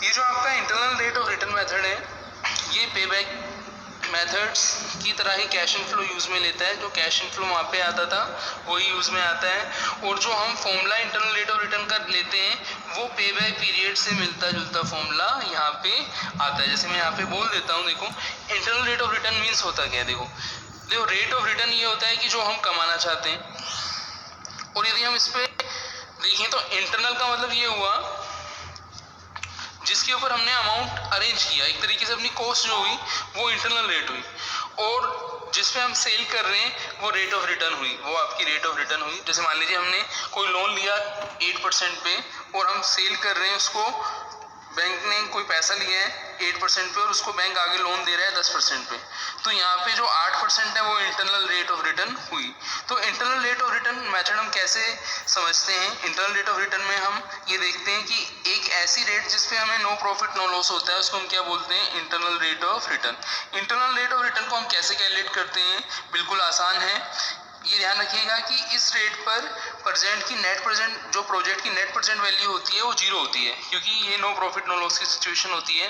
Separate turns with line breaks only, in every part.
ये जो आपका internal rate of return method है, ये पेबैक मेथड्स की तरह ही कैश इनफ्लो यूज़ में लेता है। जो कैश इनफ्लो वहाँ पे आता था वही यूज़ में आता है। और जो हम formula internal rate of return का लेते हैं वो पेबैक पीरियड से मिलता जुलता फॉर्मूला यहाँ पे आता है। जैसे मैं यहाँ पे बोल देता हूँ, देखो internal rate of return means होता क्या है। देखो रेट ऑफ रिटर्न ये होता है कि जो हम कमाना चाहते हैं। और यदि हम इस पर देखें तो इंटरनल का मतलब ये हुआ जिसके ऊपर हमने अमाउंट अरेंज किया, एक तरीके से अपनी कॉस्ट जो हुई वो इंटरनल रेट हुई, और जिस पे हम सेल कर रहे हैं वो रेट ऑफ रिटर्न हुई, वो आपकी रेट ऑफ रिटर्न हुई। जैसे मान लीजिए हमने कोई लोन लिया 8% पे और हम सेल कर रहे हैं उसको, बैंक ने कोई पैसा लिया है 8% पे और उसको बैंक आगे लोन दे रहा है 10% पे, तो यहाँ पे जो 8% है वो इंटरनल रेट ऑफ रिटर्न हुई। तो internal rate of return method हम कैसे समझते हैं? इंटरनल रेट ऑफ रिटर्न में हम ये देखते हैं कि एक ऐसी रेट जिसपे हमें नो प्रॉफिट नो लॉस होता है उसको हम क्या बोलते हैं? Internal rate of return. Internal rate of return को हम कैसे कैलकुलेट करते हैं? बिल्कुल आसान है। ये ध्यान रखिएगा कि इस रेट पर प्रेजेंट की नेट प्रेजेंट जो प्रोजेक्ट की नेट प्रेजेंट वैल्यू होती है वो जीरो होती है, क्योंकि ये नो प्रॉफिट नो लॉस की सिचुएशन होती है।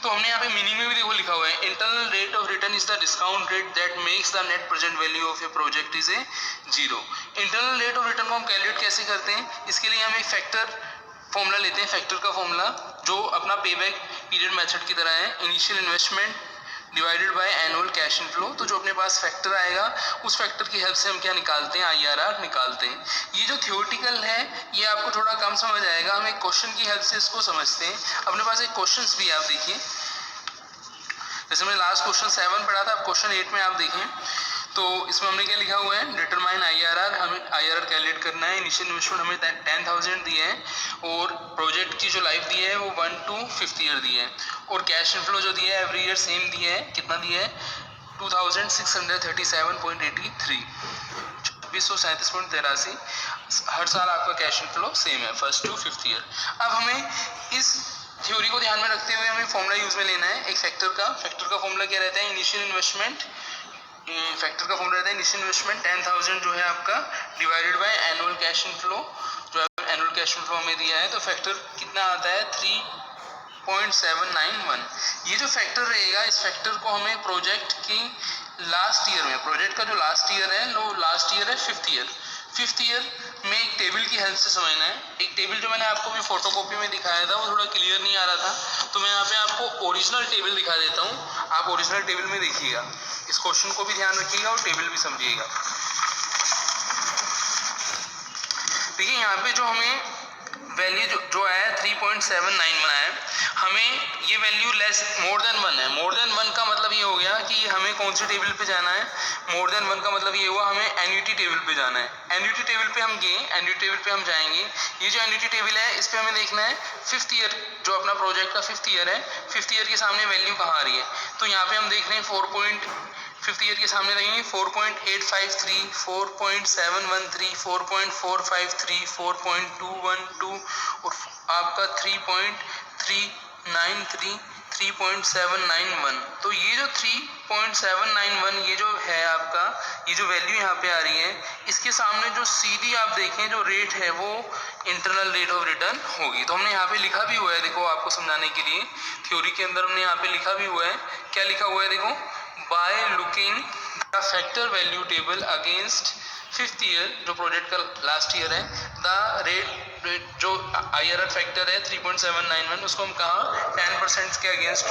तो हमने यहाँ पे मीनिंग में भी देखो लिखा हुआ है, internal rate of return is the discount rate that makes the net present value of A project is a zero. Internal rate of return को हम कैलकुलेट कैसे करते हैं? इसके लिए हम एक फैक्टर फॉर्मूला लेते हैं, फैक्टर का फॉर्मूला जो अपना पेबैक पीरियड मेथड की तरह है, initial investment divided by annual cash inflow. तो जो अपने पास फैक्टर आएगा उस फैक्टर की हेल्प से हम क्या निकालते हैं? IRR निकालते हैं। ये जो थ्योरेटिकल है ये आपको थोड़ा कम समझ आएगा, हम एक क्वेश्चन की हेल्प से इसको समझते हैं। अपने पास एक क्वेश्चन भी आप देखिए, जैसे मैंने लास्ट क्वेश्चन 7 पढ़ा था, अब क्वेश्चन 8 में आप देखें तो इसमें हमने क्या लिखा हुआ है? डिटरमाइन IRR, हमें IRR कैलकुलेट करना है। इनिशियल इन्वेस्टमेंट हमें 10,000 दिए हैं और प्रोजेक्ट की जो लाइफ दी है वो 1 to 5 ईयर दी है, और कैश इनफ्लो जो दिया है एवरी ईयर सेम दिया है। कितना दिया है? 2637.83, 2637.83। हर साल आपका कैश इनफ्लो सेम है फर्स्ट टू 5th ईयर। अब हमें इस थ्योरी को ध्यान में रखते हुए हमें फॉर्मूला यूज में लेना है एक फैक्टर का फॉर्मूला क्या रहता है? इनिशियल इन्वेस्टमेंट, फैक्टर का फॉर्मूला रहता है इनिशियल इन्वेस्टमेंट 10,000 जो है आपका divided by annual cash inflow, जो एनुअल कैश इनफ्लो हमें दिया है। तो फैक्टर कितना आता है? 3.791। ये जो फैक्टर रहेगा इस फैक्टर को हमें प्रोजेक्ट की लास्ट ईयर में, प्रोजेक्ट का जो लास्ट ईयर है वो लास्ट ईयर है 5th ईयर में एक टेबल की हेल्प से समझना है। एक टेबल जो मैंने आपको भी फोटोकॉपी में दिखाया था वो थोड़ा क्लियर नहीं आ रहा था, तो मैं यहाँ पे आपको ओरिजिनल टेबल दिखा देता हूँ, आप ओरिजिनल टेबल में देखिएगा। इस क्वेश्चन को भी ध्यान रखिएगा और टेबल भी समझिएगा। देखिए यहाँ पे जो हमें वैल्यू जो आया है 3.791 आया है, हमें ये वैल्यू लेस मोर देन 1 है। मोर देन 1 का मतलब ये हो गया कि हमें कौन सी टेबल पे जाना है? मोर देन 1 का मतलब ये हुआ हमें एन्युटी टेबल पे जाना है। एन्युटी टेबल पे हम गए, एन्युटी टेबल पे हम जाएंगे। ये जो एन्युटी टेबल है इस पे हमें देखना है 5th ईयर, जो अपना प्रोजेक्ट का 5th ईयर है, 5th ईयर के सामने वैल्यू कहाँ आ रही है? तो यहाँ पे हम देख रहे हैं 5th ईयर के सामने देखेंगे 4.853, 4.713, 4.453, 4.212 और आपका 3.393, 3.791। तो ये जो 3.791 ये जो है आपका, ये जो वैल्यू यहाँ पे आ रही है, इसके सामने जो सीधी आप देखें जो रेट है वो इंटरनल रेट ऑफ रिटर्न होगी। तो हमने यहाँ पे लिखा भी हुआ है, देखो आपको समझाने के लिए थ्योरी के अंदर हमने यहाँ पे लिखा भी हुआ है। क्या लिखा हुआ है? देखो, by looking the factor value table against 5th year, जो प्रोजेक्ट का लास्ट ईयर है, द रेट जो IRR फैक्टर है 3.791 उसको हम कहाँ 10% के अगेंस्ट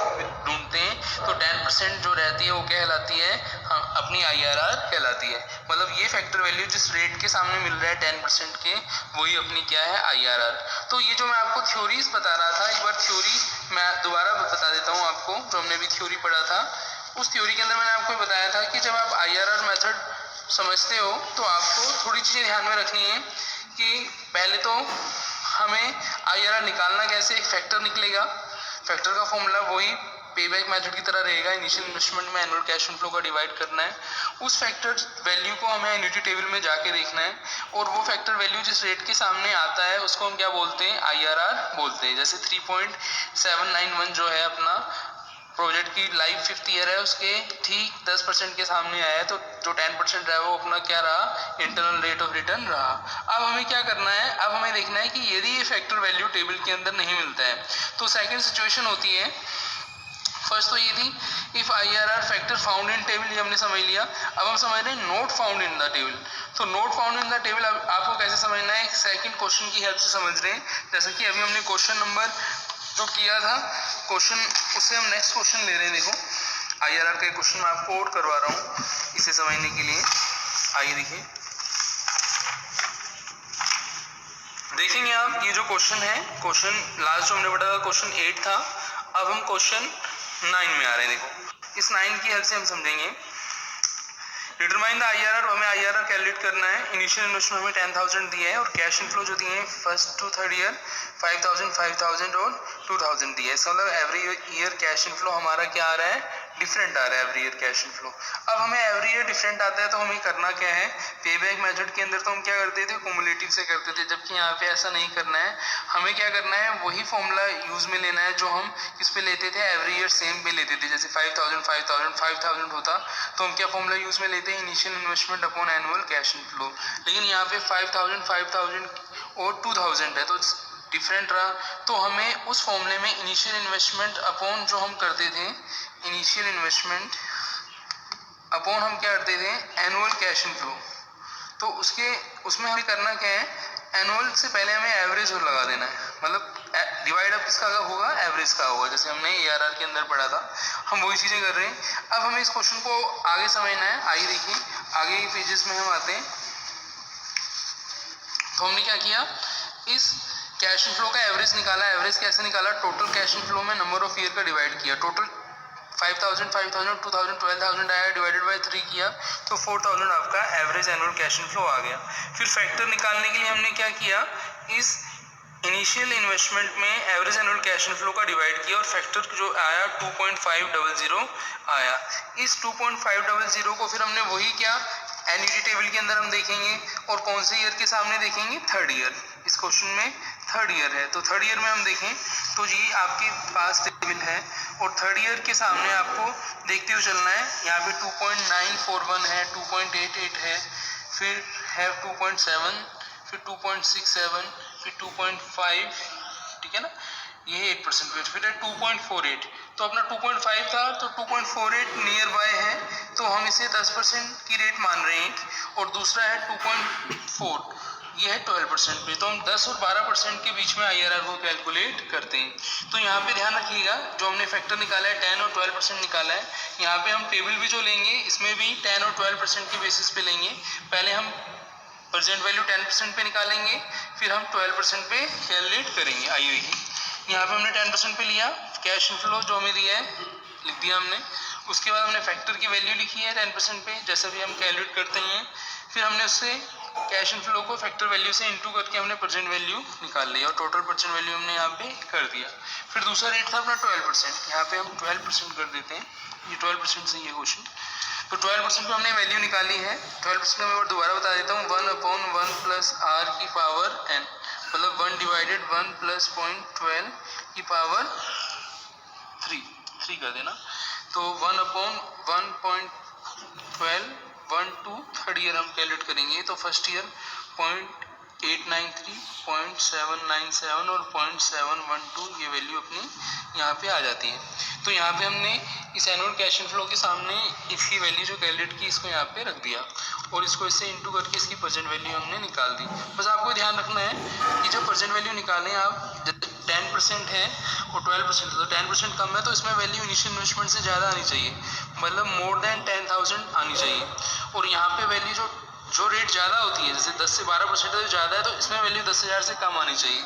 ढूंढते हैं। तो 10% जो रहती है वो क्या कहलाती है? हाँ, अपनी IRR कहलाती है। मतलब ये फैक्टर वैल्यू जिस रेट के सामने मिल रहा है 10% के, वही अपनी क्या है? IRR। तो ये जो मैं आपको थ्योरीज बता रहा था, एक बार थ्योरी मैं दोबारा बता देता हूँ आपको, जो हमने भी थ्योरी पढ़ा था उस थ्योरी के अंदर मैंने आपको बताया था कि जब आप IRR मेथड समझते हो तो आपको थोड़ी चीज़ें ध्यान में रखनी है कि पहले तो हमें IRR निकालना कैसे? एक फैक्टर निकलेगा, फैक्टर का फॉर्मूला वही पेबैक मेथड की तरह रहेगा, इनिशियल इन्वेस्टमेंट में एनुअल कैश इनफ्लो का डिवाइड करना है। उस फैक्टर वैल्यू को हमें एन्युटी टेबल में जाके देखना है, और वो फैक्टर वैल्यू जिस रेट के सामने आता है उसको हम क्या बोलते हैं? IRR बोलते हैं। जैसे 3.791 जो है अपना प्रोजेक्ट की लाइफ 5th ईयर है उसके ठीक 10% के सामने आया है, तो जो 10% रहा वो अपना क्या रहा, इंटरनल रेट ऑफ रिटर्न रहा। अब हमें क्या करना है, अब हमें देखना है कि यदि ये फैक्टर वैल्यू टेबल के अंदर नहीं मिलता है तो सेकंड सिचुएशन होती है, फर्स्ट तो ये थी if IRR factor found in table, ये हमने समझ लिया। अब हम समझ रहे हैं not found in the table. तो not found in the table आपको कैसे समझना है, सेकंड क्वेश्चन की हेल्प से समझ रहे हैं। जैसे कि अभी हमने क्वेश्चन नंबर जो किया था क्वेश्चन, उससे हम नेक्स्ट क्वेश्चन ले रहे हैं। देखो IRR का क्वेश्चन मैं आपको और करवा रहा हूँ इसे समझने के लिए। आइए देखिए, देखेंगे आप ये जो क्वेश्चन है, क्वेश्चन लास्ट जो हमने पढ़ा था क्वेश्चन 8 था, अब हम क्वेश्चन 9 में आ रहे हैं। देखो इस 9 की हेल्प से हम समझेंगे। डिटरमाइन द IRR, हमें IRR कैलकुलेट करना है। इनिशियल इन्वेस्टमेंट हमें 10,000 दिया है और कैश इनफ्लो जो दिए हैं फर्स्ट टू थर्ड ईयर 5,000, 5,000 और 2,000 दिया है। इसका मतलब एवरी ईयर कैश इनफ्लो हमारा क्या आ रहा है, डिफरेंट आ रहा है एवरी ईयर कैश इनफ्लो। अब हमें एवरी ईयर डिफरेंट आता है तो हमें करना क्या है, पे बैक मेथड के अंदर तो हम क्या करते थे, क्युमुलेटिव से करते थे, जबकि यहाँ पे ऐसा नहीं करना है। हमें क्या करना है, वही फॉर्मूला यूज में लेना है जो हम किस पे लेते थे, एवरी ईयर सेम पे लेते थे। जैसे 5,000 5,000 5,000 होता तो हम क्या फॉर्मूला यूज में लेते हैं, initial investment upon annual cash inflow. लेकिन यहाँ पे 5,000 5,000 और 2,000 है तो डिफरेंट रहा, तो हमें उस फॉर्मूले में इनिशियल इन्वेस्टमेंट अपॉन जो हम करते थे, इनिशियल इन्वेस्टमेंट अपॉन हम क्या करते थे, एनुअल कैश इनफ्लो। तो उसमें हमें करना क्या है, एनुअल से पहले हमें एवरेज और लगा देना है, मतलब डिवाइड अब किसका होगा, एवरेज का होगा, जैसे हमने ARR के अंदर पढ़ा था। हम वही चीज़ें कर रहे हैं। अब हमें इस क्वेश्चन को आगे समझना है। आइए देखिए आगे पेजेस में हम आते हैं। तो हमने क्या किया, इस कैश इनफ्लो का एवरेज निकाला। एवरेज कैसे निकाला, टोटल कैश इनफ्लो में नंबर ऑफ ईयर का डिवाइड किया। टोटल 5,000 5,000 2,000 12,000 आया, डिवाइडेड बाय 3 किया तो 4,000 आपका एवरेज एनुअल कैश इनफ्लो आ गया। फिर फैक्टर निकालने के लिए हमने क्या किया, इस इनिशियल इन्वेस्टमेंट में एवरेज एनुअल कैश इनफ्लो का डिवाइड किया और फैक्टर जो आया 2.500 आया। इस 2.500 को फिर हमने वही क्या, एनईडी टेबल के अंदर हम देखेंगे और कौन से ईयर के सामने देखेंगे, थर्ड ईयर। इस क्वेश्चन में थर्ड ईयर है तो थर्ड ईयर में हम देखें तो ये आपके पास टेबल है और थर्ड ईयर के सामने आपको देखते हुए चलना है। यहाँ पे 2.941 है, 2.88 है, फिर है 2.7, फिर 2.67, फिर 2.5, ठीक है ना, ये 8% फिर है 2.48। तो अपना 2.5 था तो 2.48 नियर बाय है, तो हम इसे 10% की रेट मान रहे हैं। और दूसरा है 2.4, ये है 12% पे, तो हम 10 और 12% के बीच में IRR को कैलकुलेट करते हैं। तो यहाँ पे ध्यान रखिएगा, जो हमने फैक्टर निकाला है 10 और 12% निकाला है, यहाँ पे हम टेबल भी जो लेंगे इसमें भी 10 और 12% के बेसिस पे लेंगे। पहले हम प्रेजेंट वैल्यू 10% पे निकालेंगे, फिर हम 12% पे कैलकुलेट करेंगे। आइए देखिए, यहाँ पे हमने 10% पे लिया, कैश इनफ्लो जो हमें दिया है लिख दिया हमने। उसके बाद हमने फैक्टर की वैल्यू लिखी है 10% पे, जैसे भी हम कैलकुलेट करते हैं। फिर हमने उससे कैश इनफ्लो को फैक्टर वैल्यू से इंटू करके हमने प्रेजेंट वैल्यू निकाल लिया और टोटल प्रेजेंट वैल्यू हमने यहाँ पे कर दिया। फिर दूसरा रेट था अपना 12%, यहाँ पे हम 12% कर देते हैं, ये 12% से ये क्वेश्चन। तो 12% पे हमने वैल्यू निकाली है। 12% में मैं दोबारा बता देता हूँ, 1/1 प्लस r की पावर n, मतलब 1 डिवाइडेड 1 प्लस 0.12 की पावर 3 कर देना। तो 1/1.12 1 to थर्ड ईयर हम कैलकुलेट करेंगे तो फर्स्ट ईयर 0.893, 0.797 और 0.712 ये वैल्यू अपनी यहाँ पे आ जाती है। तो यहाँ पे हमने इस एनुअल कैश इनफ्लो के सामने इसकी वैल्यू जो कैलकुलेट की इसको यहाँ पे रख दिया और इसको इससे इंटू करके इसकी प्रेजेंट वैल्यू हमने निकाल दी। बस आपको ध्यान रखना है कि जो प्रेजेंट वैल्यू निकालें आप, 10% है और 12% है तो 10% कम है तो इसमें वैल्यू इनिशियल इन्वेस्टमेंट से ज़्यादा आनी चाहिए, मतलब मोर देन 10,000 आनी चाहिए। और यहाँ पे वैल्यू जो रेट ज़्यादा होती है, जैसे 10 से 12% है तो ज़्यादा है, तो इसमें वैल्यू 10,000 से कम आनी चाहिए।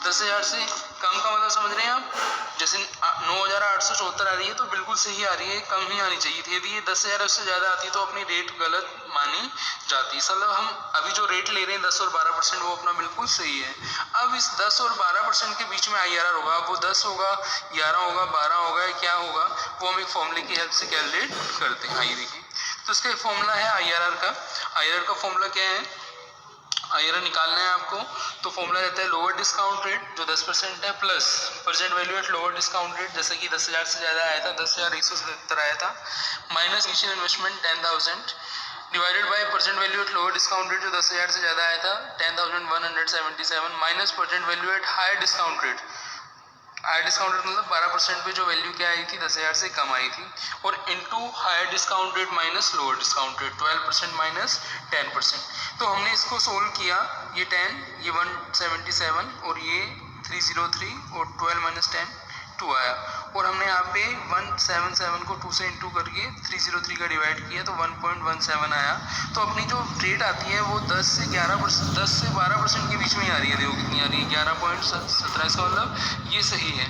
10,000 से कम का मतलब समझ रहे हैं आप, जैसे 9,874 आ रही है तो बिल्कुल सही आ रही है, कम ही आनी चाहिए थी। यदि ये 10,000 उससे ज़्यादा आती है तो अपनी रेट गलत मानी जाती है। मतलब हम अभी जो रेट ले रहे हैं 10 और 12% वो अपना बिल्कुल सही है। अब इस 10 और 12% के बीच में IRR होगा, वो 10 होगा, 11 होगा, 12 होगा, क्या होगा, वो हम एक फॉर्मूले की हेल्प से कैलकुलेट करते हैं। आइए देखिए, तो इसका एक फॉर्मूला है IRR का। IRR का फॉर्मूला क्या है, IRR निकालना है आपको, तो फॉर्मूला रहता है लोअर डिस्काउंट रेट जो 10% है plus percent value at lower discount rate, जैसे कि 10,000 से ज़्यादा आया था 10,177 आया था, minus initial investment 10,000 divided by percent value at lower discount rate जो 10,000 से ज़्यादा आया था 10,177 minus percent value at higher discount rate. Higher discount rate मतलब 12% पे जो वैल्यू क्या आई थी 10,000 से कम आई थी, और into higher discount rate minus lower discount rate 12% minus 10%। तो हमने इसको सोल्व किया, ये 10 ये 177 और ये 303 और 12 माइनस 10 2 आया, और हमने यहाँ पे 177 को 2 से इंटू करके 303 का डिवाइड किया तो 1.17 आया। तो अपनी जो रेट आती है वो 10 से 12% के बीच में ही आ रही है। देखो कितनी आ रही है 11.17, इसका मतलब ये सही है,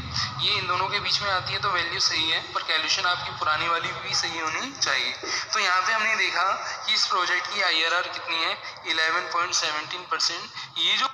ये इन दोनों के बीच में आती है तो वैल्यू सही है, पर कैलकुलेशन आपकी पुरानी वाली भी सही होनी चाहिए। तो यहाँ पे हमने देखा कि इस प्रोजेक्ट की IRR कितनी है 11.17%। ये जो